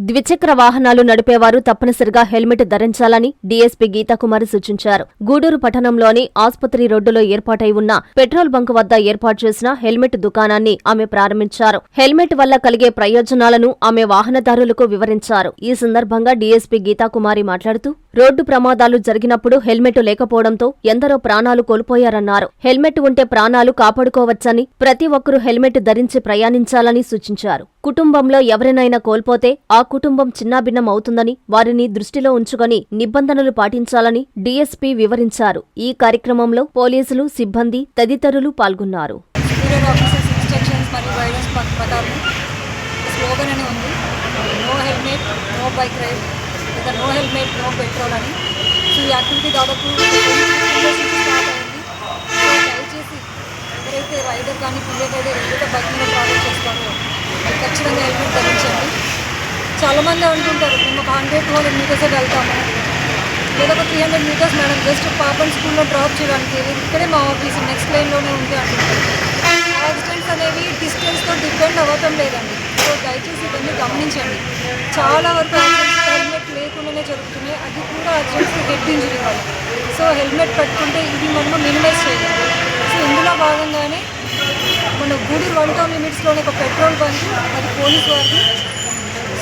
ద్విచక్ర వాహనాలు నడిపేవారు తప్పనిసరిగా హెల్మెట్ ధరించాలని డీఎస్పీ గీతాకుమారి సూచించారు. గూడూరు పట్టణంలోని ఆస్పత్రి రోడ్డులో ఏర్పాటై ఉన్న పెట్రోల్ బంక్ వద్ద ఏర్పాటు చేసిన హెల్మెట్ దుకాణాన్ని ఆమె ప్రారంభించారు. హెల్మెట్ వల్ల కలిగే ప్రయోజనాలను ఆమె వాహనదారులకు వివరించారు. ఈ సందర్భంగా డీఎస్పీ గీతాకుమారి మాట్లాడుతూ రోడ్డు ప్రమాదాలు జరిగినప్పుడు హెల్మెట్ లేకపోవడంతో ఎందరో ప్రాణాలు కోల్పోయారన్నారు. హెల్మెట్ ఉంటే ప్రాణాలు కాపాడుకోవచ్చని, ప్రతి ఒక్కరూ హెల్మెట్ ధరించి ప్రయాణించాలని సూచించారు. కుటుంబంలో ఎవరినైనా కోల్పోతే ఆ కుటుంబం చిన్నాభిన్నం అవుతుందని, వారిని దృష్టిలో ఉంచుకొని నిబంధనలు పాటించాలని డీఎస్పీ వివరించారు. ఈ కార్యక్రమంలో పోలీసులు, సిబ్బంది తదితరులు పాల్గొన్నారు. నో హెల్మెట్ నో పెట్రోల్ అని. సో ఈ యాక్టివిటీ దాదాపు స్టార్ట్ అయింది. దయచేసి ఎవరైతే రైడర్ కానీ పిల్లలు ఎవరైతే బైక్ మీద ట్రావెల్ చేస్తారో ఖచ్చితంగా హెల్మెట్ ధరించండి. చాలామంది అనుకుంటారు మేము ఒక 100-200 మీటర్సే వెళ్తాము, లేదా ఒక 300 మీటర్స్ మేడం జస్ట్ పాపని స్కూల్లో డ్రాప్ చేయడానికి, ఇక్కడే మా ఆఫీస్ నెక్స్ట్ లైన్లోనే ఉంది అంటుంటారు. యాక్సిడెంట్స్ అనేవి డిస్టెన్స్తో డిపెండ్ అవ్వటం లేదండి. సో దయచేసి ఇవన్నీ గమనించండి. చాలా వరకు యాక్సిడెంట్స్ హెల్మెట్ లేకుండానే జరుగుతున్నాయి, అది కూడా యాక్సిడెంట్స్ హెడ్ ఇంజరీ వాళ్ళు. సో హెల్మెట్ పెట్టుకుంటే ఇది మనం మినిమైజ్ చేయాలి. సో ఇందులో భాగంగానే మన గూడూరు 1 టౌన్ లిమిట్స్లోనే ఒక పెట్రోల్ బంక్, అది పోలీస్ వారికి.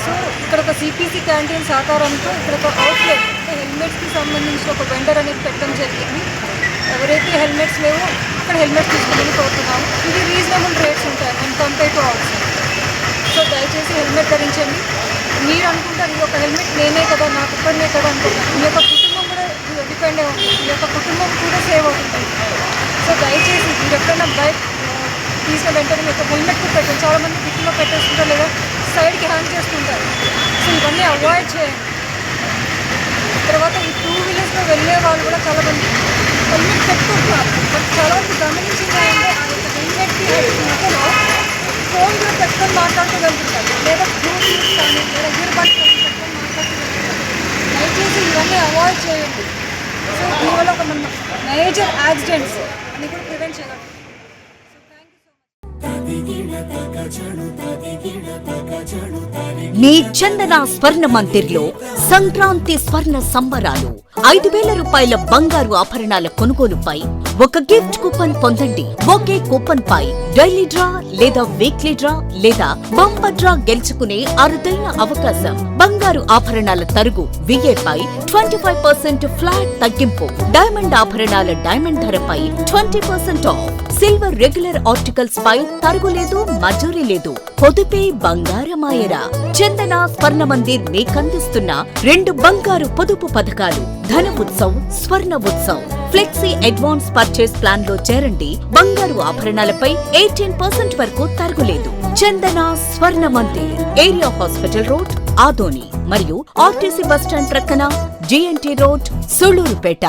సో ఇక్కడ ఒక సిపిసి క్యాంటీన్ సహకారంతో ఇక్కడ ఒక అవుట్లెట్, హెల్మెట్స్కి సంబంధించిన ఒక వెండర్ అనేది పెట్టడం జరిగింది. ఎవరైతే హెల్మెట్స్ లేవో అక్కడ హెల్మెట్ తీసుకుని కోరుతున్నాము. ఇది రీజనబుల్ రేట్స్ ఉంటాయి and compare to out side. So దయచేసి హెల్మెట్ ధరించండి. మీరు అనుకుంటారు ఈ యొక్క హెల్మెట్ నేనే కదా, నాకు ఒక్కనే కదా అనుకుంటారు. మీ యొక్క కుటుంబం కూడా డిపెండ్ అయి ఉంటుంది, మీ యొక్క కుటుంబం కూడా సేవ్ అవుతుంది. సో దయచేసి మీరు ఎప్పుడైనా బైక్ తీసిన వెంటనే మీ యొక్క హెల్మెట్ కూడా పెట్టండి. చాలామంది దిక్కులో పెట్టేస్తుంటారు లేదా సైడ్కి హ్యాంగ్ చేస్తుంటారు. సో ఇవన్నీ అవాయిడ్ చేయండి. తర్వాత ఈ 2 వీలర్స్లో వెళ్ళే వాళ్ళు కూడా చాలామంది హెల్మెట్ పెట్టుకుంటున్నారు. బట్ చాలామంది గమనించింది అంటే ఆ యొక్క హెల్మెట్కి మధ్యలో ఫోన్ కూడా పెట్టుకొని మాట్లాడుతూ వెళ్తుంటారు, లేదా బ్లూటూత్ కానీ లేదా ఇయర్ బడ్స్ కానీ పెట్టుకొని మాట్లాడుతూ వెళ్తుంటారు. దయచేసి ఇవన్నీ అవాయిడ్ చేయండి. సో దీనివల్ల ఒక మన మేజర్ యాక్సిడెంట్స్ అని కూడా ప్రివెంట్ చేయగలం. మీ చందన స్వర్ణ మందిర్లో సంక్రాంతి స్వర్ణ సంబరాలు. 5,000 రూపాయల బంగారు ఆభరణాల కొనుగోలుపై ఒక గిఫ్ట్ కూపన్ పొందండి. ఒకే కూపన్ పై డైలీ డ్రా లేదా వీక్లీ డ్రా లేదా బంపర్ డ్రా గెలుచుకునే అరుదైన అవకాశం. బంగారు ఆభరణాల తరుగు VA పై 25% ఫ్లాట్ తగ్గింపు. డైమండ్ ఆభరణాల డైమండ్ ధరపై 20% ఆఫ్. సిల్వర్ రెగ్యులర్ ఆర్టికల్స్ పై తరుగులేదు, మజూరీ లేదు. పొదుపే బంగారమాయరా. చందన స్వర్ణ మందిర్ మీకందిస్తున్న 2 బంగారు పొదుపు పథకాలు: ధన ఉత్సవ్, స్వర్ణ Utsav. Flexi advance purchase plan లో చేరండి. బంగారు ఆభరణాలపై 18% వరకు తరుగులేదు. చందన స్వర్ణ Mandir, area hospital road, Adoni మరియు ఆర్టీసీ బస్టాండ్ ప్రక్కన, GNT రోడ్, సుళూరుపేట.